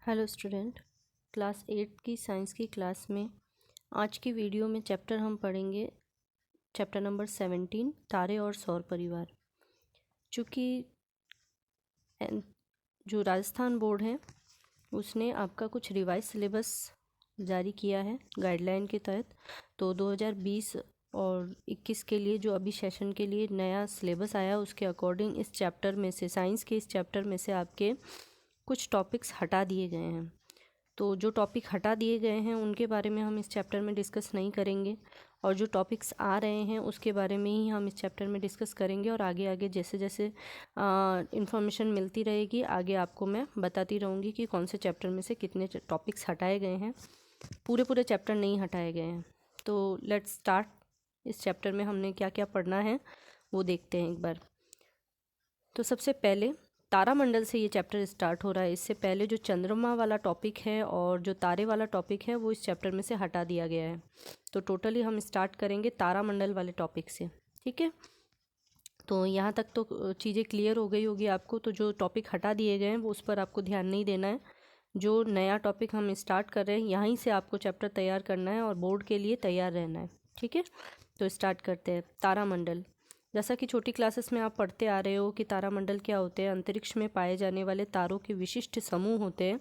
Hello student, class 8 की science की class में आज की वीडियो में चैप्टर हम पढ़ेंगे। चैप्टर नंबर 17, तारे और सौर परिवार। चूँकि जो राजस्थान बोर्ड है उसने आपका कुछ रिवाइज सिलेबस जारी किया है गाइडलाइन के तहत, तो 2020 और 21 के लिए जो अभी सेशन के लिए नया सिलेबस आया उसके अकॉर्डिंग इस चैप्टर में से, साइंस के इस चैप्टर में से आपके कुछ टॉपिक्स हटा दिए गए हैं। तो जो टॉपिक हटा दिए गए हैं उनके बारे में हम इस चैप्टर में डिस्कस नहीं करेंगे, और जो टॉपिक्स आ रहे हैं उसके बारे में ही हम इस चैप्टर में डिस्कस करेंगे। और आगे आगे जैसे जैसे इन्फॉर्मेशन मिलती रहेगी आगे आपको मैं बताती रहूँगी कि कौन से चैप्टर में से कितने टॉपिक्स हटाए गए हैं। पूरे चैप्टर नहीं हटाए गए हैं। तो लेट्स स्टार्ट। इस चैप्टर में हमने क्या क्या पढ़ना है वो देखते हैं एक बार। तो सबसे पहले तारामंडल से ये चैप्टर स्टार्ट हो रहा है। इससे पहले जो चंद्रमा वाला टॉपिक है और जो तारे वाला टॉपिक है वो इस चैप्टर में से हटा दिया गया है। तो टोटली हम स्टार्ट करेंगे तारामंडल वाले टॉपिक से, ठीक है। तो यहाँ तक तो चीज़ें क्लियर हो गई होगी आपको। तो जो टॉपिक हटा दिए गए हैं वो उस पर आपको ध्यान नहीं देना है। जो नया टॉपिक हम स्टार्ट कर रहे हैं यहीं से आपको चैप्टर तैयार करना है और बोर्ड के लिए तैयार रहना है, ठीक है। तो स्टार्ट करते हैं। तारामंडल, जैसा कि छोटी क्लासेस में आप पढ़ते आ रहे हो कि तारामंडल क्या होते हैं। अंतरिक्ष में पाए जाने वाले तारों के विशिष्ट समूह होते हैं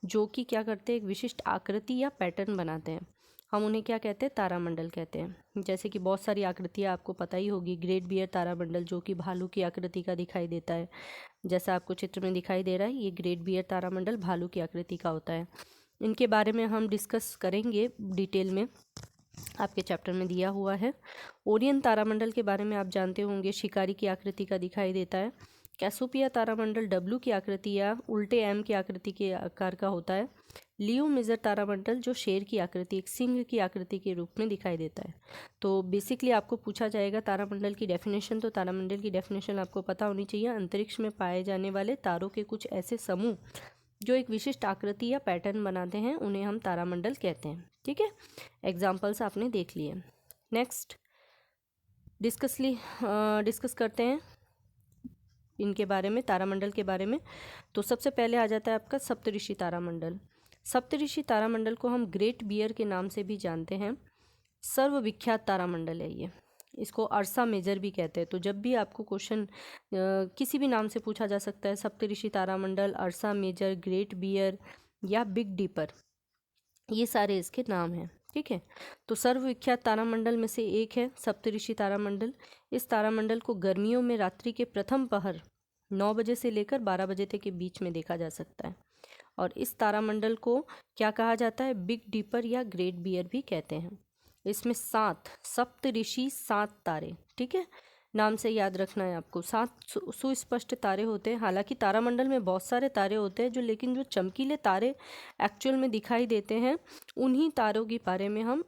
जो कि क्या करते हैं, एक विशिष्ट आकृति या पैटर्न बनाते हैं। हम उन्हें क्या कहते हैं, तारामंडल कहते हैं। जैसे कि बहुत सारी आकृतियाँ आपको पता ही होगी। ग्रेट बियर तारामंडल जो कि भालू की आकृति का दिखाई देता है, जैसा आपको चित्र में दिखाई दे रहा है, ये ग्रेट बियर तारामंडल भालू की आकृति का होता है। इनके बारे में हम डिस्कस करेंगे डिटेल में, आपके चैप्टर में दिया हुआ है। ओरियन तारामंडल के बारे में आप जानते होंगे, शिकारी की आकृति का दिखाई देता है। कैसोपिया तारामंडल डब्लू की आकृति या उल्टे एम की आकृति के आकार का होता है। लियो मेजर तारामंडल जो शेर की आकृति, एक सिंह की आकृति के रूप में दिखाई देता है। तो बेसिकली आपको पूछा जाएगा तारामंडल की डेफिनेशन, तो तारामंडल की डेफिनेशन आपको पता होनी चाहिए। अंतरिक्ष में पाए जाने वाले तारों के कुछ ऐसे समूह जो एक विशिष्ट आकृति या पैटर्न बनाते हैं उन्हें हम तारामंडल कहते हैं, ठीक है। एग्जाम्पल्स आपने देख लिए। नेक्स्ट डिस्कस करते हैं इनके बारे में, तारामंडल के बारे में। तो सबसे पहले आ जाता है आपका सप्तऋषि तारामंडल। सप्तऋषि तारामंडल को हम ग्रेट बियर के नाम से भी जानते हैं। सर्वविख्यात तारामंडल है ये। इसको अर्सा मेजर भी कहते हैं। तो जब भी आपको क्वेश्चन किसी भी नाम से पूछा जा सकता है, सप्तऋषि तारामंडल, अर्सा मेजर, ग्रेट बियर या बिग डीपर, ये सारे इसके नाम हैं, ठीक है। तो सर्वविख्यात तारामंडल में से एक है सप्तऋषि तारामंडल। इस तारामंडल को गर्मियों में रात्रि के प्रथम पहर 9 बजे से लेकर 12 बजे तक के बीच में देखा जा सकता है। और इस तारामंडल को क्या कहा जाता है, बिग डीपर या ग्रेट बियर भी कहते हैं। इसमें 7 सप्तऋषि 7 तारे, ठीक है, नाम से याद रखना है आपको। 7 सुस्पष्ट तारे होते हैं। हालांकि तारामंडल में बहुत सारे तारे होते हैं लेकिन जो चमकीले तारे एक्चुअल में दिखाई देते हैं उन्हीं तारों के बारे में हम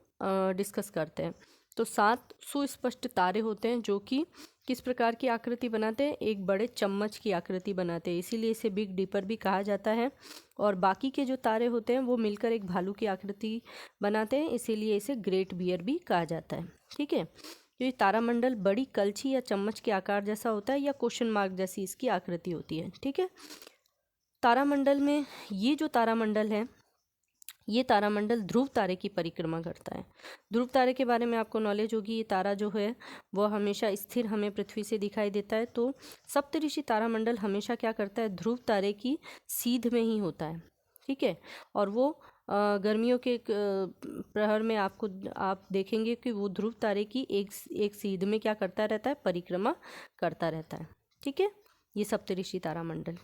डिस्कस करते हैं। तो 7 सुस्पष्ट तारे होते हैं जो कि किस प्रकार की आकृति बनाते हैं, एक बड़े चम्मच की आकृति बनाते हैं, इसीलिए इसे बिग डीपर भी कहा जाता है। और बाकी के जो तारे होते हैं वो मिलकर एक भालू की आकृति बनाते हैं, इसीलिए इसे ग्रेट बियर भी कहा जाता है, ठीक है। तो ये तारामंडल बड़ी कलछी या चम्मच के आकार जैसा होता है या क्वेश्चन मार्क जैसी इसकी आकृति होती है, ठीक है। तारामंडल में ये जो तारामंडल है, ये तारामंडल ध्रुव तारे की परिक्रमा करता है। ध्रुव तारे के बारे में आपको नॉलेज होगी। ये तारा जो है वह हमेशा स्थिर हमें पृथ्वी से दिखाई देता है। तो सप्तऋषि तारामंडल हमेशा क्या करता है, ध्रुव तारे की सीध में ही होता है, ठीक है। और वो गर्मियों के प्रहर में आप देखेंगे कि वो ध्रुव तारे की एक सीध में क्या करता रहता है, परिक्रमा करता रहता है, ठीक है। ये सप्तऋषि तारामंडल।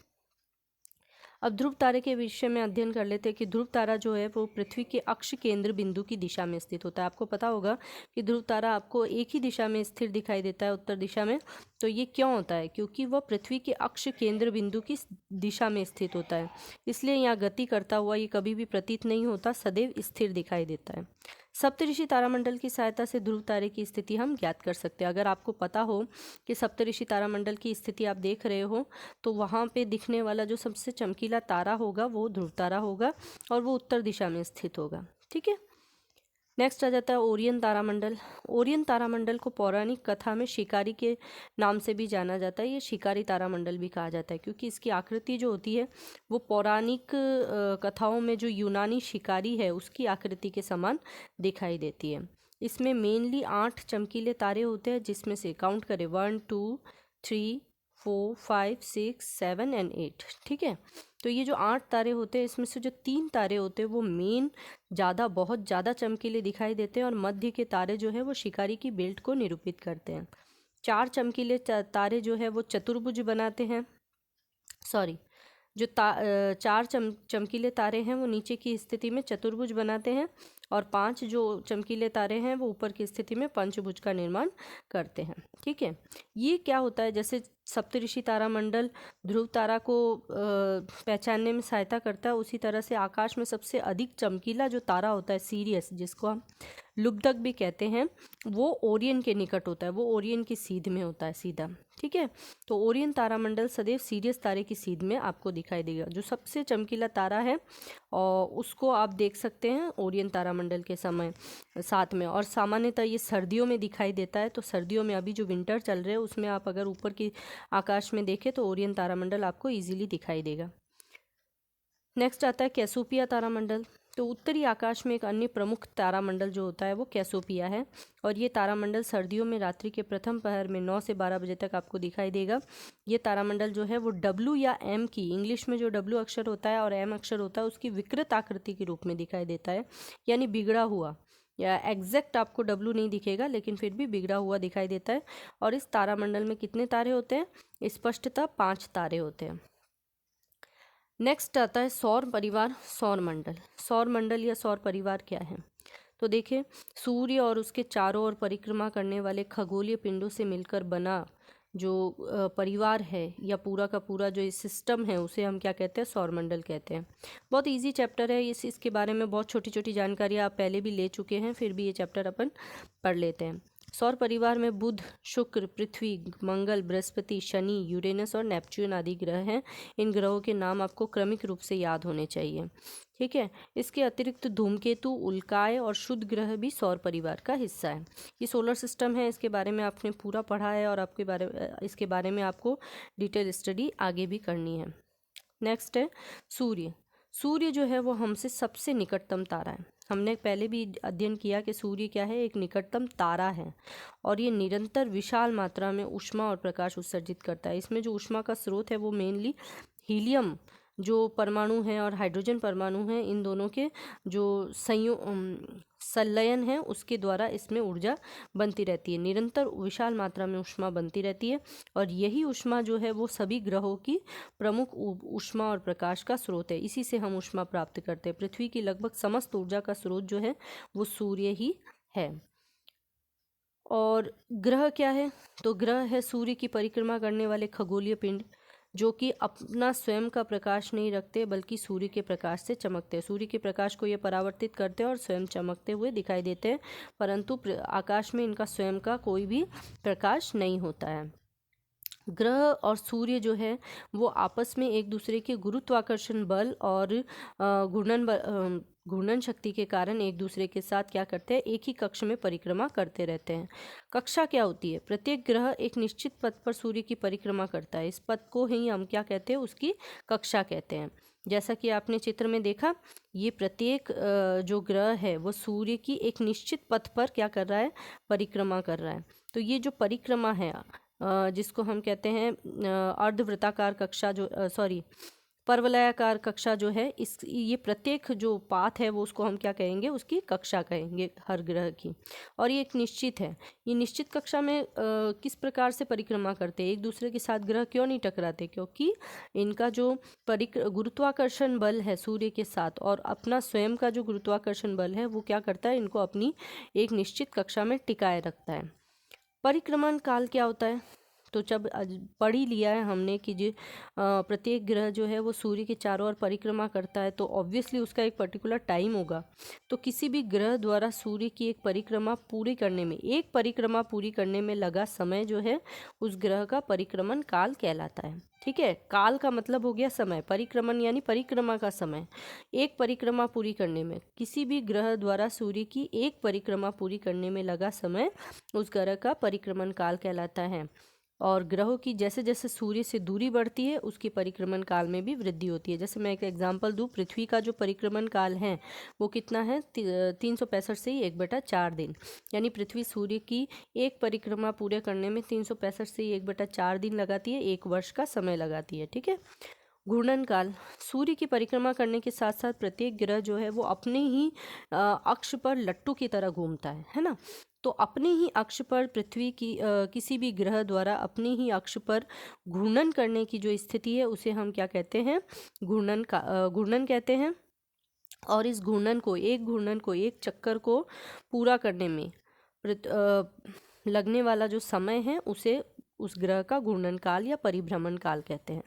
अब ध्रुव तारे के विषय में अध्ययन कर लेते हैं कि ध्रुव तारा जो है वो पृथ्वी के अक्ष केंद्र बिंदु की दिशा में स्थित होता है। आपको पता होगा कि ध्रुव तारा आपको एक ही दिशा में स्थिर दिखाई देता है, उत्तर दिशा में। तो ये क्यों होता है, क्योंकि वह पृथ्वी के अक्ष केंद्र बिंदु की दिशा में स्थित होता है, इसलिए यहाँ गति करता हुआ ये कभी भी प्रतीत नहीं होता, सदैव स्थिर दिखाई देता है। सप्तऋषि तारामंडल की सहायता से ध्रुव तारे की स्थिति हम ज्ञात कर सकते हैं। अगर आपको पता हो कि सप्तऋषि तारामंडल की स्थिति आप देख रहे हो तो वहाँ पे दिखने वाला जो सबसे चमकीला तारा होगा वो ध्रुव तारा होगा और वो उत्तर दिशा में स्थित होगा, ठीक है। नेक्स्ट आ जाता है ओरियन तारामंडल। ओरियन तारामंडल को पौराणिक कथा में शिकारी के नाम से भी जाना जाता है। ये शिकारी तारामंडल भी कहा जाता है क्योंकि इसकी आकृति जो होती है वो पौराणिक कथाओं में जो यूनानी शिकारी है उसकी आकृति के समान दिखाई देती है। इसमें मेनली 8 चमकीले तारे होते हैं, जिसमें से काउंट करें 1 2 3 4 5 6 7 एंड 8। ठीक है, तो ये जो 8 तारे होते हैं इसमें से जो 3 तारे होते हैं वो मेन बहुत ज़्यादा चमकीले दिखाई देते हैं और मध्य के तारे जो है वो शिकारी की बेल्ट को निरूपित करते हैं। 4 चमकीले तारे जो है वो चतुर्भुज बनाते हैं। सॉरी, जो 4 चमकीले तारे हैं वो नीचे की स्थिति में चतुर्भुज बनाते हैं और 5 जो चमकीले तारे हैं वो ऊपर की स्थिति में पंचभुज का निर्माण करते हैं। ठीक है, ये क्या होता है, जैसे सप्तऋषि तारामंडल ध्रुव तारा को पहचानने में सहायता करता है, उसी तरह से आकाश में सबसे अधिक चमकीला जो तारा होता है सीरियस, जिसको हम लुब्धक भी कहते हैं, वो ओरियन के निकट होता है, वो ओरियन की सीध में होता है सीधा। ठीक है, तो ओरियन तारामंडल सदैव सीरियस तारे की सीध में आपको दिखाई देगा। जो सबसे चमकीला तारा है और उसको आप देख सकते हैं ओरियन तारामंडल के समय साथ में, और सामान्यतः ये सर्दियों में दिखाई देता है। तो सर्दियों में अभी जो विंटर चल रहे हैं उसमें आप अगर ऊपर की आकाश में देखें तो ओरियन तारामंडल आपको इजीली दिखाई देगा। नेक्स्ट आता है कैसोपिया तारामंडल। तो उत्तरी आकाश में एक अन्य प्रमुख तारामंडल जो होता है वो कैसोपिया है, और ये तारामंडल सर्दियों में रात्रि के प्रथम पहर में 9 से 12 बजे तक आपको दिखाई देगा। ये तारामंडल जो है वो डब्ल्यू या एम की, इंग्लिश में जो डब्ल्यू अक्षर होता है और एम अक्षर होता है उसकी विकृत आकृति के रूप में दिखाई देता है, यानी बिगड़ा हुआ, या एग्जैक्ट आपको डब्ल्यू नहीं दिखेगा लेकिन फिर भी बिगड़ा हुआ दिखाई देता है। और इस तारामंडल में कितने तारे होते हैं? स्पष्टतः 5 तारे होते हैं। नेक्स्ट आता है सौर परिवार, सौर मंडल। सौर मंडल या सौर परिवार क्या है? तो देखिए, सूर्य और उसके चारों ओर परिक्रमा करने वाले खगोलीय पिंडों से मिलकर बना जो परिवार है या पूरा का पूरा जो सिस्टम है उसे हम क्या कहते हैं? सौरमंडल कहते हैं। बहुत इजी चैप्टर है, इसके बारे में बहुत छोटी छोटी जानकारी आप पहले भी ले चुके हैं, फिर भी ये चैप्टर अपन पढ़ लेते हैं। सौर परिवार में बुध, शुक्र, पृथ्वी, मंगल, बृहस्पति, शनि, यूरेनस और नेपच्यून आदि ग्रह हैं। इन ग्रहों के नाम आपको क्रमिक रूप से याद होने चाहिए। ठीक है, इसके अतिरिक्त धूमकेतु, उल्काएं और शुद्ध ग्रह भी सौर परिवार का हिस्सा है। ये सोलर सिस्टम है, इसके बारे में आपने पूरा पढ़ा है और इसके बारे में आपको डिटेल स्टडी आगे भी करनी है। नेक्स्ट है सूर्य। सूर्य जो है वो हमसे सबसे निकटतम तारा है। हमने पहले भी अध्ययन किया कि सूर्य क्या है? एक निकटतम तारा है और ये निरंतर विशाल मात्रा में ऊष्मा और प्रकाश उत्सर्जित करता है। इसमें जो ऊष्मा का स्रोत है वो मेनली हीलियम जो परमाणु हैं और हाइड्रोजन परमाणु हैं, इन दोनों के जो संलयन है उसके द्वारा इसमें ऊर्जा बनती रहती है। निरंतर विशाल मात्रा में ऊष्मा बनती रहती है और यही ऊष्मा जो है वो सभी ग्रहों की प्रमुख ऊष्मा और प्रकाश का स्रोत है। इसी से हम ऊष्मा प्राप्त करते हैं। पृथ्वी की लगभग समस्त ऊर्जा का स्रोत जो है वो सूर्य ही है। और ग्रह क्या है? तो ग्रह है सूर्य की परिक्रमा करने वाले खगोलीय पिंड जो कि अपना स्वयं का प्रकाश नहीं रखते बल्कि सूर्य के प्रकाश से चमकते हैं। सूर्य के प्रकाश को ये परावर्तित करते हैं और स्वयं चमकते हुए दिखाई देते हैं, परंतु आकाश में इनका स्वयं का कोई भी प्रकाश नहीं होता है। ग्रह और सूर्य जो है वो आपस में एक दूसरे के गुरुत्वाकर्षण बल और घूर्णन शक्ति के कारण एक दूसरे के साथ क्या करते हैं? एक ही कक्ष में परिक्रमा करते रहते हैं। कक्षा क्या होती है? प्रत्येक ग्रह एक निश्चित पथ पर सूर्य की परिक्रमा करता है। इस पथ को ही हम क्या कहते हैं? उसकी कक्षा कहते हैं। जैसा कि आपने चित्र में देखा, ये प्रत्येक जो ग्रह है वो सूर्य की एक निश्चित पथ पर क्या कर रहा है? परिक्रमा कर रहा है। तो ये जो परिक्रमा है जिसको हम कहते हैं अर्धवृत्ताकार कक्षा, जो परवलयाकार कक्षा जो है, ये प्रत्येक जो पाथ है वो उसको हम क्या कहेंगे? उसकी कक्षा कहेंगे हर ग्रह की। और ये एक निश्चित है। ये निश्चित कक्षा में किस प्रकार से परिक्रमा करते हैं? एक दूसरे के साथ ग्रह क्यों नहीं टकराते? क्योंकि इनका जो गुरुत्वाकर्षण बल है सूर्य के साथ और अपना स्वयं का जो गुरुत्वाकर्षण बल है वो क्या करता है? इनको अपनी एक निश्चित कक्षा में टिकाए रखता है। परिक्रमण काल क्या होता है? तो जब पढ़ ही लिया है हमने कि जो प्रत्येक ग्रह जो है वो सूर्य के चारों ओर परिक्रमा करता है, तो ऑब्वियसली उसका एक पर्टिकुलर टाइम होगा। तो किसी भी ग्रह द्वारा सूर्य की एक परिक्रमा पूरी करने में लगा समय जो है उस ग्रह का परिक्रमण काल कहलाता है। ठीक है, काल का मतलब हो गया समय, परिक्रमण यानी परिक्रमा का समय। एक परिक्रमा पूरी करने में, किसी भी ग्रह द्वारा सूर्य की एक परिक्रमा पूरी करने में लगा समय उस ग्रह का परिक्रमण काल कहलाता है। और ग्रहों की जैसे जैसे सूर्य से दूरी बढ़ती है उसकी परिक्रमण काल में भी वृद्धि होती है। जैसे मैं एक एग्जांपल दूं, पृथ्वी का जो परिक्रमण काल है वो कितना है, 365 से ही 1/4 दिन, यानी पृथ्वी सूर्य की एक परिक्रमा पूरे करने में 365 से ही 1/4 दिन लगाती है, 1 वर्ष का समय लगाती है। ठीक है। घूर्णन काल, सूर्य की परिक्रमा करने के साथ साथ प्रत्येक ग्रह जो है वो अपने ही अक्ष पर लट्टू की तरह घूमता है ना। तो अपने ही अक्ष पर पृथ्वी की किसी भी ग्रह द्वारा अपने ही अक्ष पर घूर्णन करने की जो स्थिति है उसे हम क्या कहते हैं, घूर्णन कहते हैं। और इस घूर्णन को एक चक्कर को पूरा करने में लगने वाला जो समय है उसे उस ग्रह का घूर्णन काल या परिभ्रमण काल कहते हैं।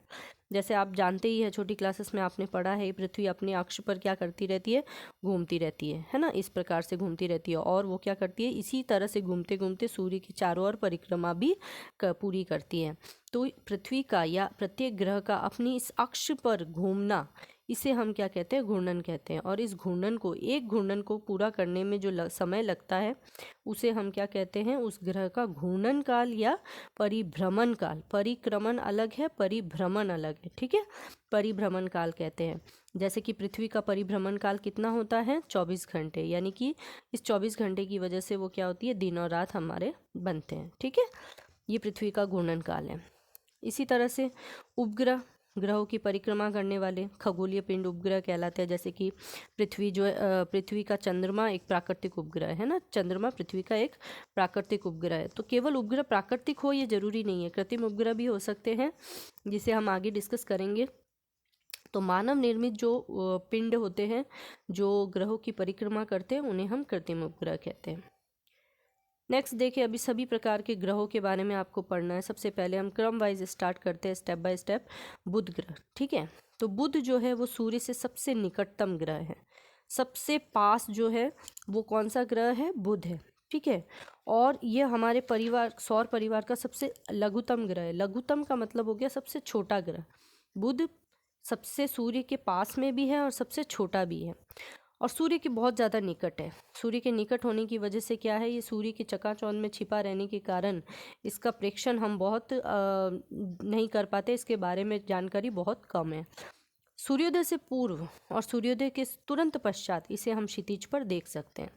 जैसे आप जानते ही है, छोटी क्लासेस में आपने पढ़ा है, पृथ्वी अपने अक्ष पर क्या करती रहती है, घूमती रहती है ना, इस प्रकार से घूमती रहती है। और वो क्या करती है, इसी तरह से घूमते घूमते सूर्य के चारों ओर परिक्रमा भी पूरी करती है। तो पृथ्वी का या प्रत्येक ग्रह का अपनी इस अक्ष पर घूमना, इसे हम क्या कहते हैं, घूर्णन कहते हैं। और इस एक घूर्णन को पूरा करने में जो समय लगता है उसे हम क्या कहते हैं, उस ग्रह का घूर्णन काल या परिभ्रमण काल। परिक्रमण अलग है, परिभ्रमण अलग है। ठीक है, परिभ्रमण काल कहते हैं। जैसे कि पृथ्वी का परिभ्रमण काल कितना होता है, 24 घंटे, यानी कि इस 24 घंटे की वजह से वो क्या होती है, दिन और रात हमारे बनते हैं। ठीक है, ये पृथ्वी का घूर्णन काल है। इसी तरह से उपग्रह, ग्रहों की परिक्रमा करने वाले खगोलीय पिंड उपग्रह कहलाते हैं। जैसे कि पृथ्वी का चंद्रमा एक प्राकृतिक उपग्रह है ना, चंद्रमा पृथ्वी का एक प्राकृतिक उपग्रह है। तो केवल उपग्रह प्राकृतिक हो ये जरूरी नहीं है, कृत्रिम उपग्रह भी हो सकते हैं, जिसे हम आगे डिस्कस करेंगे। तो मानव निर्मित जो पिंड होते हैं जो ग्रहों की परिक्रमा करते हैं उन्हें हम कृत्रिम उपग्रह कहते हैं। नेक्स्ट देखिए, अभी सभी प्रकार के ग्रहों के बारे में आपको पढ़ना है। सबसे पहले हम क्रम वाइज स्टार्ट करते हैं, स्टेप बाय स्टेप। बुध ग्रह, ठीक है। तो बुध जो है वो सूर्य से सबसे निकटतम ग्रह है। सबसे पास जो है वो कौन सा ग्रह है, बुध है। ठीक है, और ये हमारे सौर परिवार का सबसे लघुतम ग्रह है। लघुतम का मतलब हो गया सबसे छोटा ग्रह। बुध सबसे सूर्य के पास में भी है और सबसे छोटा भी है, और सूर्य के बहुत ज़्यादा निकट है। सूर्य के निकट होने की वजह से क्या है, ये सूर्य के चकाचौंध में छिपा रहने के कारण इसका प्रेक्षण हम बहुत नहीं कर पाते, इसके बारे में जानकारी बहुत कम है। सूर्योदय से पूर्व और सूर्योदय के तुरंत पश्चात इसे हम क्षितिज पर देख सकते हैं।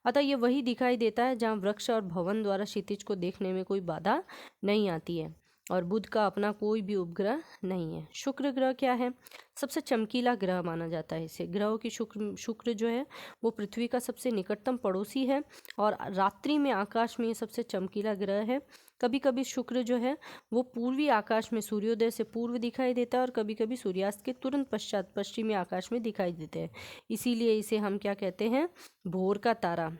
अतः ये वही दिखाई देता है जहाँ वृक्ष और भवन द्वारा क्षितिज को देखने में कोई बाधा नहीं आती है। और बुध का अपना कोई भी उपग्रह नहीं है। शुक्र ग्रह क्या है, सबसे चमकीला ग्रह माना जाता है इसे। ग्रहों की शुक्र जो है वो पृथ्वी का सबसे निकटतम पड़ोसी है, और रात्रि में आकाश में ये सबसे चमकीला ग्रह है। कभी कभी शुक्र जो है वो पूर्वी आकाश में सूर्योदय से पूर्व दिखाई देता है, और कभी कभी सूर्यास्त के तुरंत पश्चात पश्चिमी आकाश में दिखाई देते हैं। इसीलिए इसे हम क्या कहते हैं, भोर का तारा,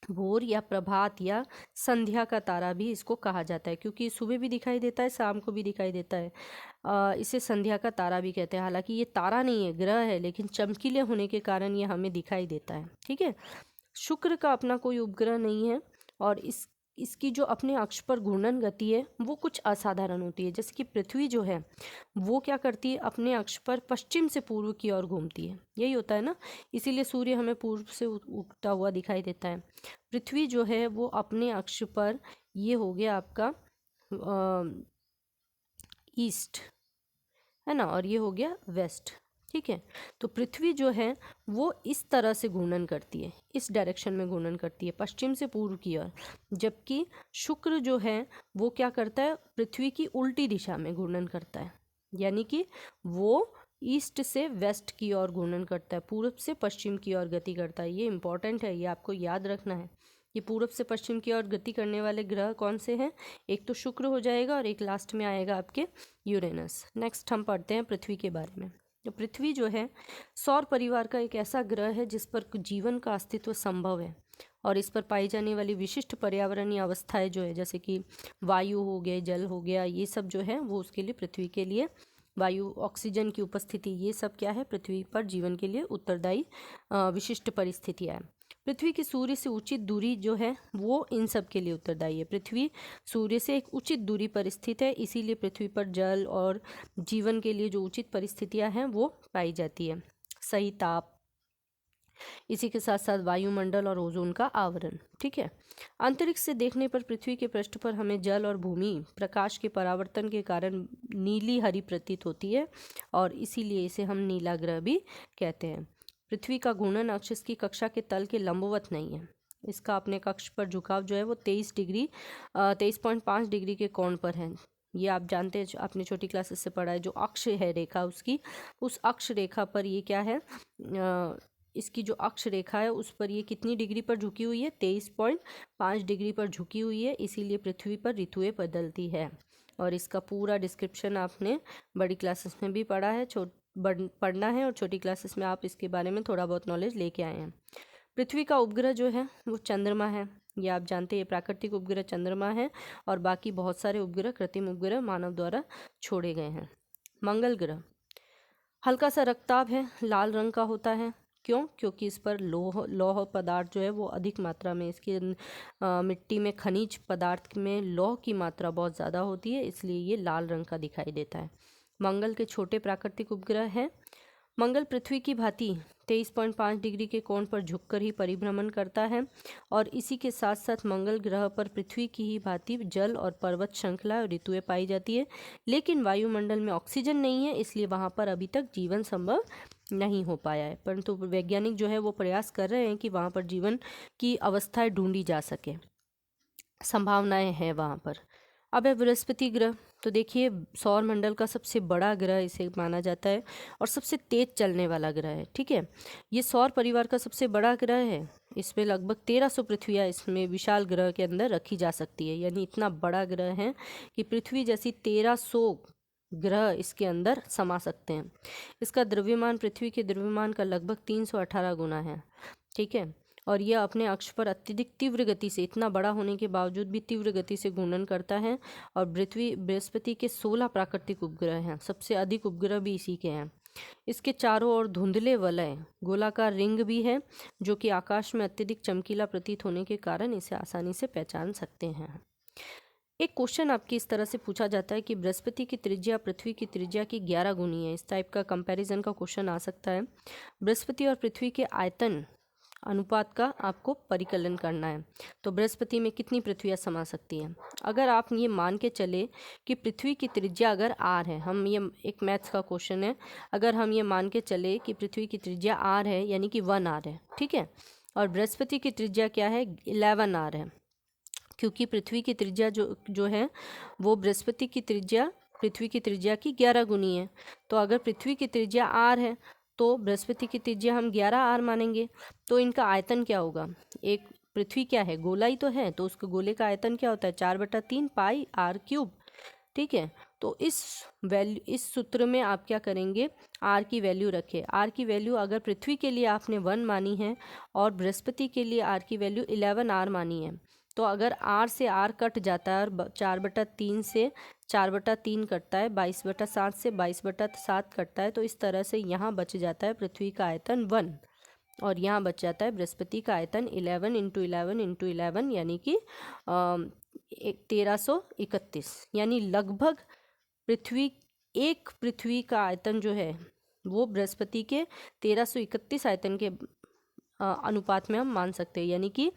भोर या प्रभात या संध्या का तारा भी इसको कहा जाता है, क्योंकि सुबह भी दिखाई देता है, शाम को भी दिखाई देता है। इसे संध्या का तारा भी कहते हैं। हालांकि ये तारा नहीं है, ग्रह है, लेकिन चमकीले होने के कारण ये हमें दिखाई देता है। ठीक है, शुक्र का अपना कोई उपग्रह नहीं है, और इसकी जो अपने अक्ष पर घूर्णन गति है वो कुछ असाधारण होती है। जैसे कि पृथ्वी जो है वो क्या करती है, अपने अक्ष पर पश्चिम से पूर्व की ओर घूमती है, यही होता है ना, इसीलिए सूर्य हमें पूर्व से उगता हुआ दिखाई देता है। पृथ्वी जो है वो अपने अक्ष पर, ये हो गया आपका ईस्ट है ना, और ये हो गया वेस्ट। ठीक है, तो पृथ्वी जो है वो इस तरह से घूर्णन करती है, इस डायरेक्शन में घूर्णन करती है, पश्चिम से पूर्व की ओर। जबकि शुक्र जो है वो क्या करता है, पृथ्वी की उल्टी दिशा में घूर्णन करता है, यानी कि वो ईस्ट से वेस्ट की ओर घूर्णन करता है, पूर्व से पश्चिम की ओर गति करता है। ये इंपॉर्टेंट है, ये आपको याद रखना है। ये पूर्व से पश्चिम की ओर गति करने वाले ग्रह कौन से हैं, एक तो शुक्र हो जाएगा और एक लास्ट में आएगा आपके यूरेनस। नेक्स्ट हम पढ़ते हैं पृथ्वी के बारे में। तो पृथ्वी जो है सौर परिवार का एक ऐसा ग्रह है जिस पर जीवन का अस्तित्व संभव है, और इस पर पाई जाने वाली विशिष्ट पर्यावरणीय अवस्थाएं जो है, जैसे कि वायु हो गए, जल हो गया, ये सब जो है वो उसके लिए, पृथ्वी के लिए वायु, ऑक्सीजन की उपस्थिति, ये सब क्या है, पृथ्वी पर जीवन के लिए उत्तरदायी विशिष्ट परिस्थितियाँ हैं। पृथ्वी की सूर्य से उचित दूरी जो है वो इन सब के लिए उत्तरदायी है। पृथ्वी सूर्य से एक उचित दूरी पर स्थित है, इसीलिए पृथ्वी पर जल और जीवन के लिए जो उचित परिस्थितियां हैं वो पाई जाती है। सही ताप, इसी के साथ साथ वायुमंडल और ओजोन का आवरण। ठीक है। अंतरिक्ष से देखने पर पृथ्वी के पृष्ठ पर हमें जल और भूमि प्रकाश के परावर्तन के कारण नीली हरी प्रतीत होती है और इसीलिए इसे हम नीला ग्रह भी कहते हैं। पृथ्वी का घूर्णन अक्ष इसकी कक्षा के तल के लंबवत नहीं है। इसका अपने कक्ष पर झुकाव जो है वो 23.5 डिग्री के कोण पर है। ये आप जानते हैं, आपने छोटी क्लासेस से पढ़ा है, जो अक्ष है रेखा उसकी, उस अक्ष रेखा पर ये क्या है, इसकी जो अक्ष रेखा है उस पर ये कितनी डिग्री पर झुकी हुई है, 23.5 डिग्री पर झुकी हुई है। इसीलिए पृथ्वी पर ऋतुएं बदलती है और इसका पूरा डिस्क्रिप्शन आपने बड़ी क्लासेस में भी पढ़ा है, पढ़ना है, और छोटी क्लासेस में आप इसके बारे में थोड़ा बहुत नॉलेज लेके आए हैं। पृथ्वी का उपग्रह जो है वो चंद्रमा है, ये आप जानते हैं। प्राकृतिक उपग्रह चंद्रमा है और बाकी बहुत सारे उपग्रह, कृत्रिम उपग्रह मानव द्वारा छोड़े गए हैं। मंगल ग्रह हल्का सा रक्ताभ है, लाल रंग का होता है। क्यों? क्योंकि इस पर लौह पदार्थ जो है वो अधिक मात्रा में, इसकी मिट्टी में खनिज पदार्थ में लौह की मात्रा बहुत ज़्यादा होती है, इसलिए ये लाल रंग का दिखाई देता है। मंगल के छोटे प्राकृतिक उपग्रह हैं। मंगल पृथ्वी की भांति 23.5 डिग्री के कोण पर झुककर ही परिभ्रमण करता है और इसी के साथ साथ मंगल ग्रह पर पृथ्वी की ही भांति जल और पर्वत श्रृंखला और ऋतुएं पाई जाती है, लेकिन वायुमंडल में ऑक्सीजन नहीं है, इसलिए वहां पर अभी तक जीवन संभव नहीं हो पाया है। परंतु वैज्ञानिक जो है वो प्रयास कर रहे हैं कि वहां पर जीवन की अवस्थाएं ढूंढी जा सके, संभावनाएं हैं वहां पर। अब है बृहस्पति ग्रह। तो देखिए, सौर मंडल का सबसे बड़ा ग्रह इसे माना जाता है और सबसे तेज चलने वाला ग्रह है। ठीक है, ये सौर परिवार का सबसे बड़ा ग्रह है। इसमें लगभग 1300 पृथ्वियाँ इसमें विशाल ग्रह के अंदर रखी जा सकती है, यानी इतना बड़ा ग्रह है कि पृथ्वी जैसी 1300 ग्रह इसके अंदर समा सकते हैं। इसका द्रव्यमान पृथ्वी के द्रव्यमान का लगभग 318 गुना है। ठीक है, और यह अपने अक्ष पर अत्यधिक तीव्र गति से, इतना बड़ा होने के बावजूद भी तीव्र गति से घूर्णन करता है। और बृहस्पति के 16 प्राकृतिक उपग्रह हैं, सबसे अधिक उपग्रह भी इसी के हैं। इसके चारों ओर धुंधले वलय, गोलाकार रिंग भी है, जो कि आकाश में अत्यधिक चमकीला प्रतीत होने के कारण इसे आसानी से पहचान सकते हैं। एक क्वेश्चन आपकी इस तरह से पूछा जाता है कि बृहस्पति की त्रिज्या पृथ्वी की त्रिज्या की 11 गुनी है। इस टाइप का कंपैरिजन का क्वेश्चन आ सकता है। बृहस्पति और पृथ्वी के आयतन अनुपात का आपको परिकलन करना है। तो बृहस्पति में कितनी पृथ्वियाँ समा सकती हैं? अगर आप ये मान के चले कि पृथ्वी की त्रिज्या अगर r है, हम ये एक मैथ्स का क्वेश्चन है, अगर हम ये मान के चले कि पृथ्वी की त्रिज्या r है, यानी कि 1r है, ठीक है, और बृहस्पति की त्रिज्या क्या है, 11r है, क्योंकि पृथ्वी की त्रिज्या जो है वो बृहस्पति की त्रिज्या पृथ्वी की त्रिज्या की 11 गुनी है। तो अगर पृथ्वी की त्रिज्या r है तो बृहस्पति की त्रिज्या हम 11r मानेंगे। तो इनका आयतन क्या होगा? एक पृथ्वी क्या है, गोला ही तो है, तो उसके गोले का आयतन क्या होता है, 4/3 पाई r³। ठीक है, तो इस सूत्र में आप क्या करेंगे, r की वैल्यू रखें। r की वैल्यू अगर पृथ्वी के लिए आपने 1 मानी है और बृहस्पति के लिए r की वैल्यू 11r मानी है, तो अगर r से r कट जाता है और 4/3 से 4/3 कटता है, 22/7 से 22/7 कटता है, तो इस तरह से यहाँ बच जाता है पृथ्वी का आयतन 1 और यहाँ बच जाता है बृहस्पति का आयतन 11 × 11 × 11, यानी कि 1331, यानी लगभग पृथ्वी का आयतन जो है वो बृहस्पति के 1331 आयतन के अनुपात में हम मान सकते हैं, यानी कि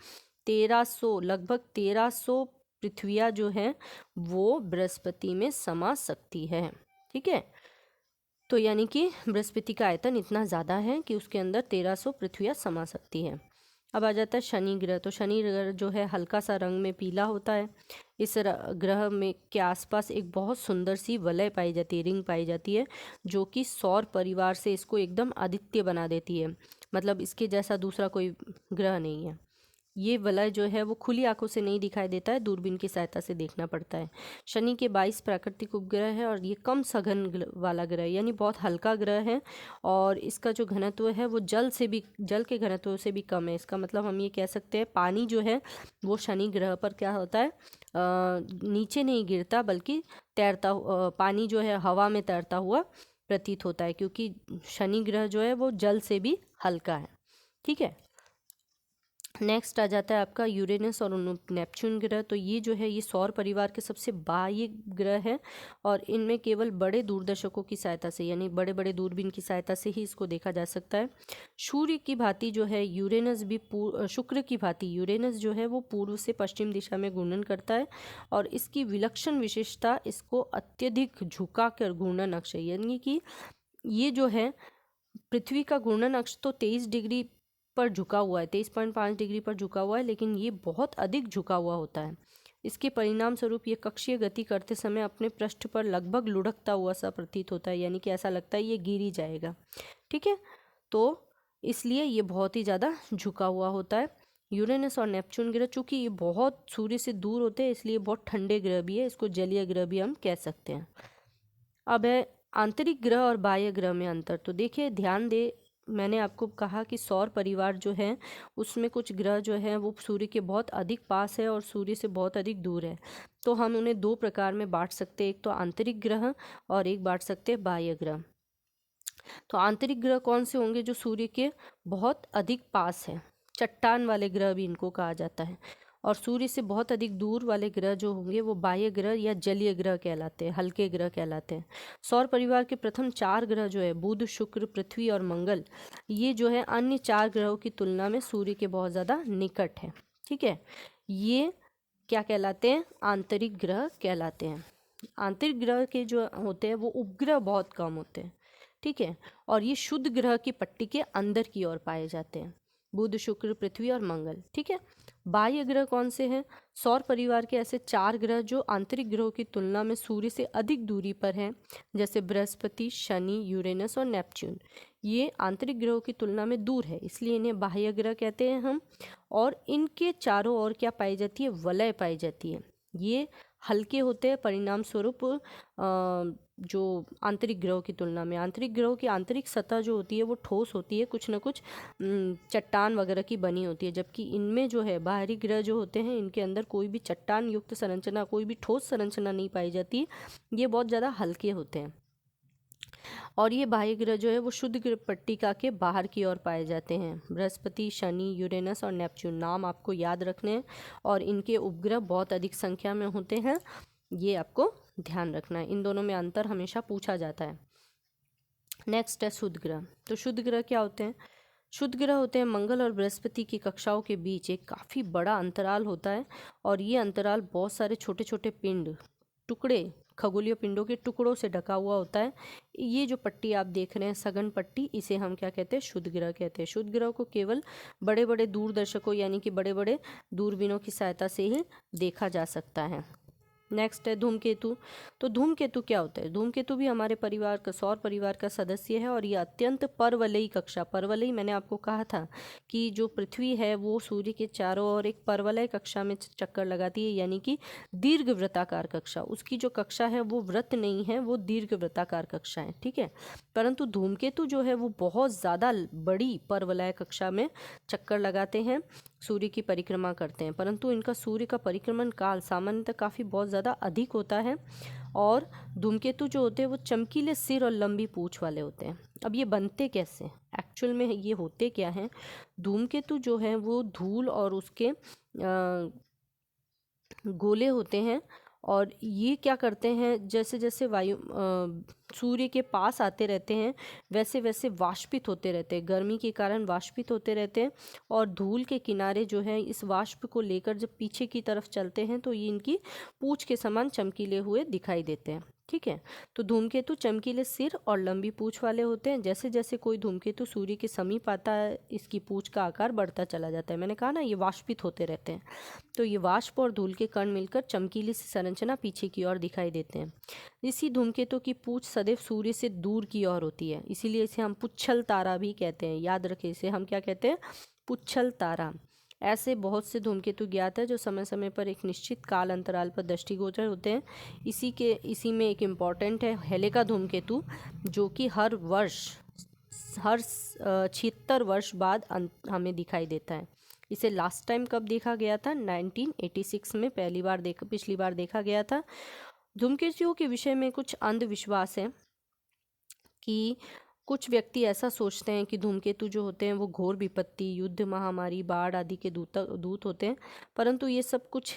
1300, लगभग 1300 पृथ्वियाँ जो हैं वो बृहस्पति में समा सकती है। ठीक है, तो यानी कि बृहस्पति का आयतन इतना ज़्यादा है कि उसके अंदर 1300 पृथ्वियाँ समा सकती है। अब आ जाता है शनि ग्रह। तो शनि ग्रह जो है हल्का सा रंग में पीला होता है। इस ग्रह में के आसपास एक बहुत सुंदर सी वलय पाई जाती है, रिंग पाई जाती है, जो कि सौर परिवार से इसको एकदम अद्वितीय बना देती है। मतलब इसके जैसा दूसरा कोई ग्रह नहीं है। ये वलय जो है वो खुली आंखों से नहीं दिखाई देता है, दूरबीन की सहायता से देखना पड़ता है। शनि के 22 प्राकृतिक उपग्रह है और ये कम सघन वाला ग्रह यानी बहुत हल्का ग्रह है और इसका जो घनत्व है वो जल के घनत्व से भी कम है। इसका मतलब हम ये कह सकते हैं पानी जो है वो शनि ग्रह पर क्या होता है, नीचे नहीं गिरता बल्कि पानी जो है हवा में तैरता हुआ प्रतीत होता है, क्योंकि शनि ग्रह जो है वो जल से भी हल्का है। ठीक है, नेक्स्ट आ जाता है आपका यूरेनस और नेपच्यून ग्रह। तो ये जो है ये सौर परिवार के सबसे बाह्य ग्रह है और इनमें केवल बड़े दूरदर्शकों की सहायता से यानी बड़े बड़े दूरबीन की सहायता से ही इसको देखा जा सकता है। सूर्य की भांति जो है यूरेनस भी शुक्र की भांति यूरेनस जो है वो पूर्व से पश्चिम दिशा में घूर्णन करता है और इसकी विलक्षण विशेषता इसको अत्यधिक झुका कर घूर्णन अक्ष है, यानी कि ये जो है पृथ्वी का घूर्णन अक्ष तो 23 डिग्री पर झुका हुआ है, 23.5 डिग्री पर झुका हुआ है, लेकिन ये बहुत अधिक झुका हुआ होता है। इसके परिणाम स्वरूप ये कक्षीय गति करते समय अपने पृष्ठ पर लगभग लुढ़कता हुआ सा प्रतीत होता है, यानी कि ऐसा लगता है ये गिर ही जाएगा। ठीक है, तो इसलिए ये बहुत ही ज़्यादा झुका हुआ होता है। यूरेनस और नेपच्यून ग्रह चूँकि ये बहुत सूर्य से दूर होते हैं इसलिए बहुत ठंडे ग्रह भी है, इसको जलीय ग्रह भी हम कह सकते हैं। अब है आंतरिक ग्रह और बाह्य ग्रह में अंतर। तो देखिए ध्यान दे, मैंने आपको कहा कि सौर परिवार जो है उसमें कुछ ग्रह जो है वो सूर्य के बहुत अधिक पास है और सूर्य से बहुत अधिक दूर है। तो हम उन्हें दो प्रकार में बांट सकते हैं, एक तो आंतरिक ग्रह और एक बांट सकते हैं बाह्य ग्रह। तो आंतरिक ग्रह कौन से होंगे? जो सूर्य के बहुत अधिक पास है, चट्टान वाले ग्रह भी इनको कहा जाता है। और सूर्य से बहुत अधिक दूर वाले ग्रह जो होंगे वो बाह्य ग्रह या जलीय ग्रह कहलाते हैं, हल्के ग्रह कहलाते हैं। सौर परिवार के प्रथम 4 ग्रह जो है बुध, शुक्र, पृथ्वी और मंगल, ये जो है अन्य 4 ग्रहों की तुलना में सूर्य के बहुत ज़्यादा निकट है। ठीक है, ये क्या कहलाते हैं? आंतरिक ग्रह कहलाते हैं। आंतरिक ग्रह के जो होते हैं वो उपग्रह बहुत कम होते हैं। ठीक है, और ये शुद्ध ग्रह की पट्टी के अंदर की ओर पाए जाते हैं, बुध, शुक्र, पृथ्वी और मंगल। ठीक है, बाह्य ग्रह कौन से हैं? सौर परिवार के ऐसे 4 ग्रह जो आंतरिक ग्रहों की तुलना में सूर्य से अधिक दूरी पर हैं, जैसे बृहस्पति, शनि, यूरेनस और नेपच्यून। ये आंतरिक ग्रहों की तुलना में दूर है, इसलिए इन्हें बाह्य ग्रह कहते हैं हम। और इनके चारों ओर क्या पाई जाती है? वलय पाई जाती है। ये हल्के होते हैं, परिणाम स्वरूप जो आंतरिक ग्रहों की तुलना में आंतरिक ग्रहों की आंतरिक सतह जो होती है वो ठोस होती है, कुछ न कुछ चट्टान वगैरह की बनी होती है, जबकि इनमें जो है बाहरी ग्रह जो होते हैं इनके अंदर कोई भी चट्टान युक्त संरचना, कोई भी ठोस संरचना नहीं पाई जाती। ये बहुत ज़्यादा हल्के होते हैं और ये बाह्य ग्रह जो है वो शुद्ध ग्रह पट्टिका के बाहर की ओर पाए जाते हैं। बृहस्पति, शनि, यूरेनस और नेपच्यून नाम आपको याद रखने हैं और इनके उपग्रह बहुत अधिक संख्या में होते हैं, ये आपको ध्यान रखना है। इन दोनों में अंतर हमेशा पूछा जाता है। नेक्स्ट है शुद्ध ग्रह। तो शुद्ध ग्रह क्या होते हैं? शुद्ध ग्रह होते हैं मंगल और बृहस्पति की कक्षाओं के बीच एक काफ़ी बड़ा अंतराल होता है और ये अंतराल बहुत सारे छोटे छोटे पिंड, टुकड़े, खगोलीय पिंडों के टुकड़ों से ढका हुआ होता है। ये जो पट्टी आप देख रहे हैं सघन पट्टी, इसे हम क्या कहते हैं? शुद्ध ग्रह कहते हैं। शुद्ध ग्रह को केवल बड़े बड़े दूरदर्शकों यानी कि बड़े बड़े दूरबीनों की सहायता से ही देखा जा सकता है। नेक्स्ट है धूमकेतु। तो धूमकेतु क्या होता है? धूमकेतु भी हमारे परिवार का, सौर परिवार का सदस्य है और ये अत्यंत परवलयी कक्षा, परवलयी मैंने आपको कहा था कि जो पृथ्वी है वो सूर्य के चारों ओर एक परवलय कक्षा में चक्कर लगाती है, यानी कि दीर्घ वृत्ताकार कक्षा। उसकी जो कक्षा है वो वृत्त नहीं है, वो दीर्घ वृत्ताकार कक्षा है। ठीक है, परंतु धूमकेतु जो है वो बहुत ज़्यादा बड़ी परवलय कक्षा में चक्कर लगाते हैं, सूर्य की परिक्रमा करते हैं, परंतु इनका सूर्य का परिक्रमण काल सामान्यतः काफ़ी बहुत ज़्यादा अधिक होता है। और धूमकेतु जो होते हैं वो चमकीले सिर और लंबी पूंछ वाले होते हैं। अब ये बनते कैसे? एक्चुअल में ये होते क्या हैं? धूमकेतु जो है वो धूल और उसके गोले होते हैं और ये क्या करते हैं, जैसे जैसे सूर्य के पास आते रहते हैं वैसे वैसे वाष्पित होते रहते हैं, गर्मी के कारण वाष्पित होते रहते हैं और धूल के किनारे जो है इस वाष्प को लेकर जब पीछे की तरफ चलते हैं तो ये इनकी पूंछ के समान चमकीले हुए दिखाई देते हैं। ठीक है, तो धूमकेतु चमकीले सिर और लंबी पूंछ वाले होते हैं। जैसे जैसे कोई धूमकेतु सूर्य के समीप आता है इसकी पूंछ का आकार बढ़ता चला जाता है। मैंने कहा ना ये वाष्पित होते रहते हैं, तो ये वाष्प और धूल के कण मिलकर चमकीली सी संरचना पीछे की ओर दिखाई देते हैं। इसी धूमकेतु की पूंछ सदैव सूर्य से दूर की ओर होती है, इसीलिए इसे हम पुच्छल तारा भी कहते हैं। याद रखें, इसे हम क्या कहते हैं? पुच्छल तारा। ऐसे बहुत से धूमकेतु ज्ञात है जो समय समय पर एक निश्चित काल अंतराल पर दृष्टिगोचर होते हैं। इसी में एक इम्पॉर्टेंट है हेलिका धूमकेतु, जो कि हर 76 वर्ष बाद हमें दिखाई देता है। इसे लास्ट टाइम कब देखा गया था? 1986 में पिछली बार देखा गया था। धूमकेतुओं के विषय में कुछ अंधविश्वास है कि कुछ व्यक्ति ऐसा सोचते हैं कि धूमकेतु जो होते हैं वो घोर विपत्ति, युद्ध, महामारी, बाढ़ आदि के दूत होते हैं, परंतु ये सब कुछ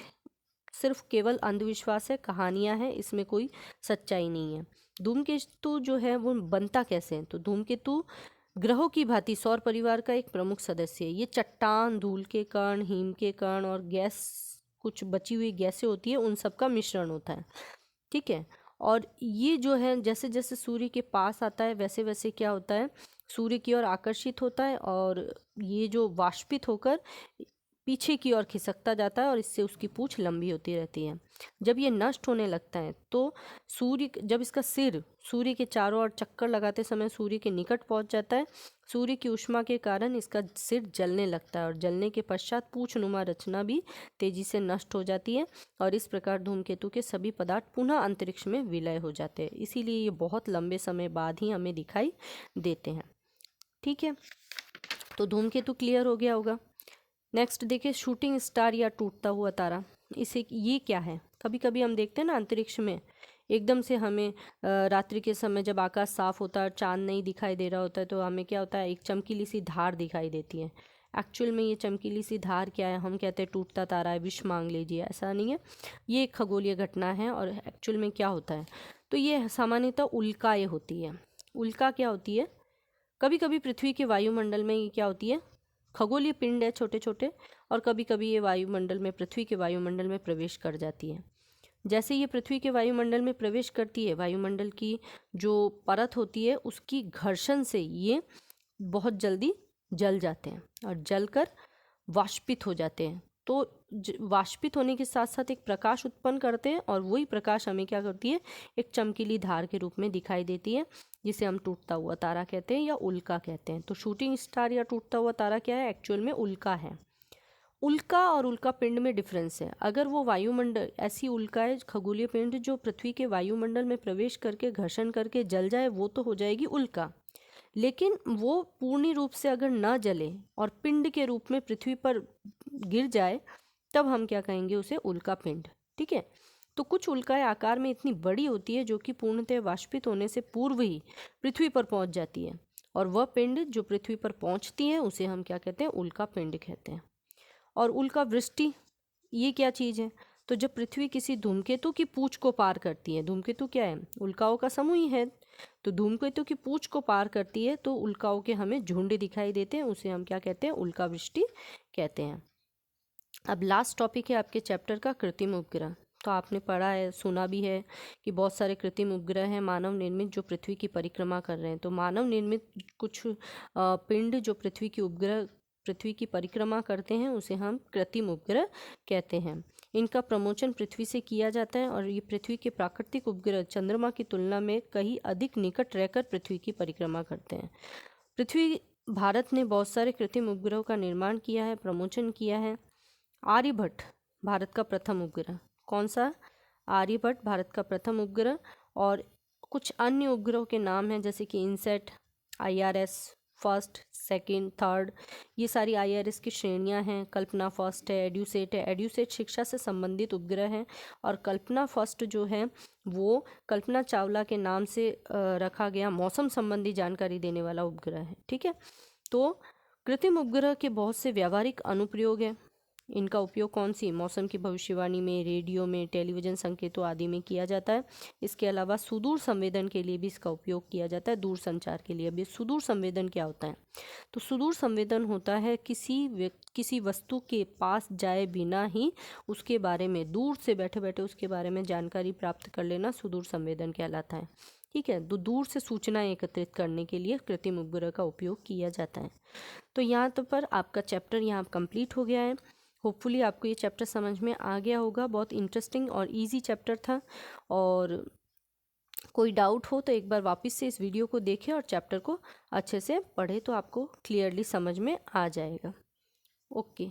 सिर्फ केवल अंधविश्वास है, कहानियां हैं, इसमें कोई सच्चाई नहीं है। धूमकेतु जो है वो बनता कैसे है? तो धूमकेतु ग्रहों की भांति सौर परिवार का एक प्रमुख सदस्य है। ये चट्टान, धूल के कण, हिम के कण और गैस, कुछ बची हुई गैसें होती है, उन सब का मिश्रण होता है। ठीक है। और ये जो है जैसे जैसे सूर्य के पास आता है वैसे वैसे क्या होता है, सूर्य की ओर आकर्षित होता है और ये जो वाष्पित होकर पीछे की ओर खिसकता जाता है और इससे उसकी पूंछ लंबी होती रहती है। जब ये नष्ट होने लगता है तो जब इसका सिर सूर्य के चारों ओर चक्कर लगाते समय सूर्य के निकट पहुंच जाता है, सूर्य की ऊष्मा के कारण इसका सिर जलने लगता है और जलने के पश्चात पूंछनुमा रचना भी तेजी से नष्ट हो जाती है और इस प्रकार धूमकेतु के सभी पदार्थ पुनः अंतरिक्ष में विलय हो जाते हैं। इसीलिए ये बहुत लंबे समय बाद ही हमें दिखाई देते हैं। ठीक है, तो धूमकेतु क्लियर हो गया होगा। नेक्स्ट देखिए, शूटिंग स्टार या टूटता हुआ तारा। ये क्या है? कभी कभी हम देखते हैं ना अंतरिक्ष में एकदम से हमें रात्रि के समय जब आकाश साफ होता है, चांद नहीं दिखाई दे रहा होता है, तो हमें क्या होता है, एक चमकीली सी धार दिखाई देती है। एक्चुअल में ये चमकीली सी धार क्या है? हम कहते हैं टूटता तारा है, विष मांग लीजिए, ऐसा नहीं है। ये एक खगोलीय घटना है और एक्चुअल में क्या होता है, तो ये सामान्यतः उल्काएँ होती है। उल्का क्या होती है? कभी कभी पृथ्वी के वायुमंडल में ये क्या होती है, खगोलीय पिंड है छोटे छोटे, और कभी कभी ये पृथ्वी के वायुमंडल में प्रवेश कर जाती है। जैसे ये पृथ्वी के वायुमंडल में प्रवेश करती है, वायुमंडल की जो परत होती है उसकी घर्षण से ये बहुत जल्दी जल जाते हैं और जलकर वाष्पित हो जाते हैं। तो वाष्पित होने के साथ साथ एक प्रकाश उत्पन्न करते हैं और वही प्रकाश हमें क्या करती है, एक चमकीली धार के रूप में दिखाई देती है, जिसे हम टूटता हुआ तारा कहते हैं या उल्का कहते हैं। तो शूटिंग स्टार या टूटता हुआ तारा क्या है? एक्चुअल में उल्का है। उल्का और उल्का पिंड में डिफरेंस है। अगर वो वायुमंडल, ऐसी उल्का है खगोलीय पिंड जो पृथ्वी के वायुमंडल में प्रवेश करके घर्षण करके जल जाए, वो तो हो जाएगी उल्का। लेकिन वो पूर्ण रूप से अगर ना जले और पिंड के रूप में पृथ्वी पर गिर जाए, तब हम क्या कहेंगे, उसे उल्का पिंड। ठीक है। तो कुछ उल्काएं आकार में इतनी बड़ी होती है जो कि पूर्णतः वाष्पित होने से पूर्व ही पृथ्वी पर पहुंच जाती है, और वह पिंड जो पृथ्वी पर पहुंचती है उसे हम क्या कहते हैं, उल्का पिंड कहते हैं। और उल्का वृष्टि, ये क्या चीज़ है? तो जब पृथ्वी किसी धूमकेतु की पूंछ को पार करती है, धूमकेतु क्या है, उल्काओं का समूह ही है, तो धूमकेतु की पूंछ को पार करती है तो उल्काओं के हमें झुंड दिखाई देते हैं, उसे हम क्या कहते हैं, उल्का वृष्टि कहते हैं। अब लास्ट टॉपिक है आपके चैप्टर का, कृत्रिम उपग्रह। तो आपने पढ़ा है, सुना भी है कि बहुत सारे कृत्रिम उपग्रह हैं मानव निर्मित जो पृथ्वी की परिक्रमा कर रहे हैं। तो मानव निर्मित कुछ पिंड जो पृथ्वी की परिक्रमा करते हैं उसे हम कृत्रिम उपग्रह कहते हैं। इनका प्रमोशन पृथ्वी से किया जाता है और ये पृथ्वी के प्राकृतिक उपग्रह चंद्रमा की तुलना में कहीं अधिक निकट रहकर पृथ्वी की परिक्रमा करते हैं। भारत ने बहुत सारे कृत्रिम उपग्रहों का निर्माण किया है, प्रमोशन किया है। आर्यभट्ट भारत का प्रथम उपग्रह, कौन सा? आर्यभट्ट भारत का प्रथम उपग्रह। और कुछ अन्य उपग्रहों के नाम हैं जैसे कि INSAT, IRS first, second, third, ये सारी IRS की श्रेणियां हैं। कल्पना फर्स्ट है, एड्यूसेट है। एड्यूसेट शिक्षा से संबंधित उपग्रह है और कल्पना फर्स्ट जो है वो कल्पना चावला के नाम से रखा गया मौसम संबंधी जानकारी देने वाला उपग्रह है। ठीक है। तो कृत्रिम उपग्रह के बहुत से व्यावहारिक अनुप्रयोग हैं। इनका उपयोग कौन सी? मौसम की भविष्यवाणी में, रेडियो में, टेलीविजन संकेतों आदि में किया जाता है। इसके अलावा सुदूर संवेदन के लिए भी इसका उपयोग किया जाता है, दूर संचार के लिए भी। सुदूर संवेदन क्या होता है? तो सुदूर संवेदन होता है किसी वस्तु के पास जाए बिना ही उसके बारे में, दूर से बैठे बैठे उसके बारे में जानकारी प्राप्त कर लेना सुदूर संवेदन कहलाता है। ठीक है। तो दूर से सूचना एकत्रित करने के लिए कृत्रिम उपग्रह का उपयोग किया जाता है। तो यहाँ तो पर आपका चैप्टर यहाँ कंप्लीट हो गया है। होपफुली आपको ये चैप्टर समझ में आ गया होगा। बहुत इंटरेस्टिंग और इजी चैप्टर था, और कोई डाउट हो तो एक बार वापस से इस वीडियो को देखें और चैप्टर को अच्छे से पढ़ें तो आपको क्लियरली समझ में आ जाएगा। ओके।